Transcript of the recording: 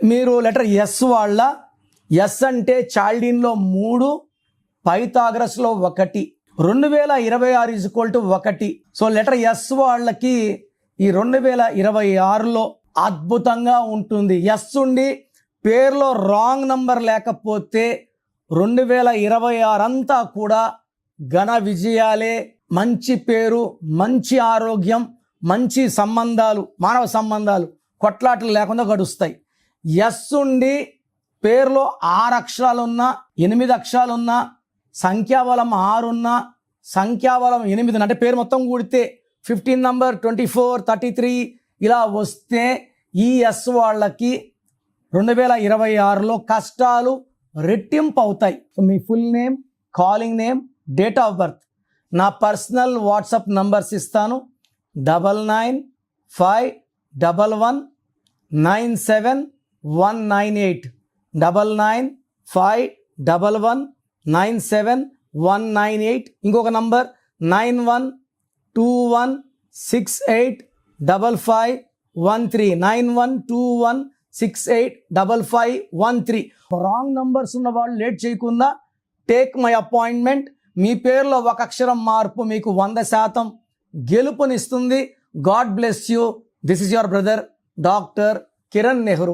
మీరు letter S వాళ్ళ. Yes అంటే చాల్డీన్లో 3, పైథాగరస్లో 1, 2026 = 1. సో లెటర్ ఎస్ వాళ్ళకి ఈ 2026లో అద్భుతంగా ఉంటుంది. ఎస్ ఉండి పేరులో రాంగ్ నంబర్ లేకపోతే 2026 అంతా కూడా ఘన విజయాలే, మంచి పేరు, మంచి ఆరోగ్యం, మంచి సంబంధాలు, మానవ సంబంధాలు కొట్లాటలు లేకుండా గడుస్తాయి. ఎస్ ఉండి పేరులో 6 అక్షరాలున్నా, 8 అక్షరాలున్నా, సంఖ్యాబలం 6 ఉన్నా, సంఖ్యాబలం 8 అంటే పేరు మొత్తం కూడితే 15 నంబర్ 24, 33 ఇలా వస్తే ఈ ఎస్ వాళ్ళకి 2026లో కష్టాలు రెట్టింపు అవుతాయి. మీ full name, calling name, date of birth, నా పర్సనల్ వాట్సాప్ నంబర్స్ ఇస్తాను. 9951197198 9951197198. ఇంకొక నంబర్ 9121685513 9121685513. రాంగ్ నంబర్స్ ఉన్న వాళ్ళు లేట్ చేయకుండా టేక్ మై అపాయింట్మెంట్. మీ పేరులో 1 అక్షరం మార్పు మీకు 100% గెలుపునిస్తుంది. God bless you. This is your brother doctor Kiran Nehru.